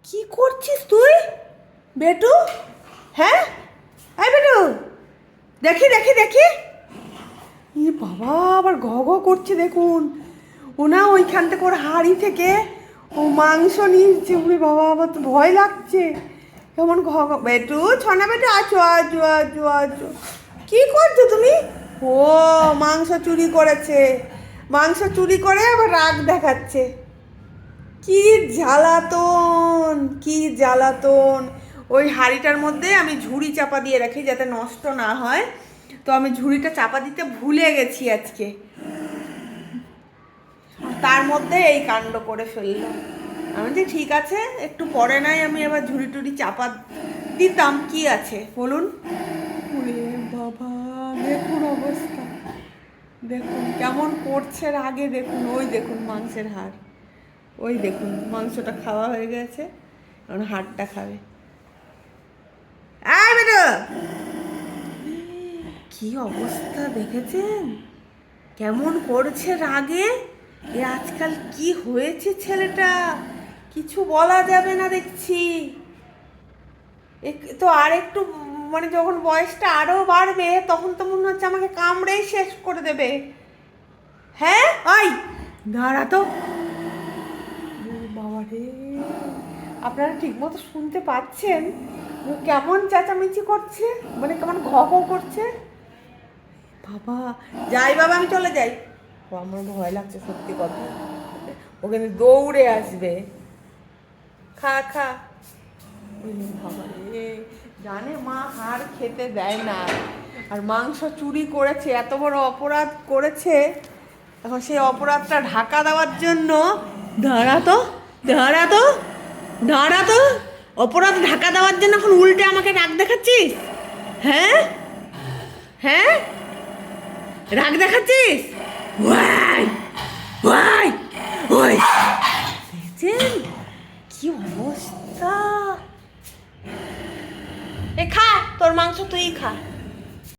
কি করছিস তুই বেটু? হ্যাঁ, এই বেটু, দেখি দেখি দেখি। ই বাবা, আবার ঘ ঘ করছে দেখুন। ও না ওইখান থেকে ওর হাঁড়ি থেকে ও মাংস নিচ্ছে। উরে বাবা, আবার তো ভয় লাগছে। কেমন ঘ ঘ। বেটু, ছনা বেটু, আছো আছো আছো আছো। কি করছো তুমি? ও মাংস চুরি করেছে। মাংস চুরি করে আবার রাগ দেখাচ্ছে। কি জ্বালাতন, কি জ্বালাতন। ওই হাঁড়িটার মধ্যে আমি ঝুড়ি চাপা দিয়ে রাখি যাতে নষ্ট না হয়। তো আমি ঝুড়িটা চাপা দিতে ভুলে গেছি আজকে, তার মধ্যে এই কাণ্ড করে ফেললো। আমি যে ঠিক আছে, একটু পরে নাই আমি আবার ঝুড়ি টুড়ি চাপা দিতাম, কি আছে বলুন। ওরে বাবা, দেখুন অবস্থা, দেখুন কেমন করছে রাগে। দেখুন, ওই দেখুন মাংসের হাড়, ওই দেখুন মাংসটা খাওয়া হয়ে গেছে, এখন হাড়টা খাবে। আয় বেটা, কি অবস্থা দেখেছেন কেমন করছে রাগে। এ আজকাল কি হয়েছে ছেলেটা, কিছু বলা যাবে না দেখছি। তো আর একটু মানে যখন বয়সটা আরো বাড়বে তখন তো মনে হচ্ছে আমাকে কামড়েই শেষ করে দেবে। হ্যাঁ, ওই দাঁড়া তো। বাবা রে, আপনারা ঠিক মতো শুনতে পাচ্ছেন ও কেমন চেঁচামেচি করছে, মানে কেমন ঘ ঘ করছে। বাবা, যাই বাবা, আমি চলে যাই। ও আমার ভয় লাগছে সত্যি কথা। ও কিন্তু দৌড়ে আসবে। খা খা। বাবা রে, জানে মা হাড় খেতে দেয় না, আর মাংস চুরি করেছে, এত বড় অপরাধ করেছে। এখন সেই অপরাধটা ঢাকা দেওয়ার জন্য, দাঁড়া তো, দাঁড়া তো, দাঁড়া তো, অপরাধ ঢাকা দেওয়ার জন্য এখন উল্টে আমাকে রাগ দেখাচ্ছিস? হ্যাঁ, হ্যাঁ, রাগ দেখাচ্ছিস? ওয়াই ওয়াই ওই, দেখছেন কি অবস্থা। এ খা, তোর মাংস তুই খা।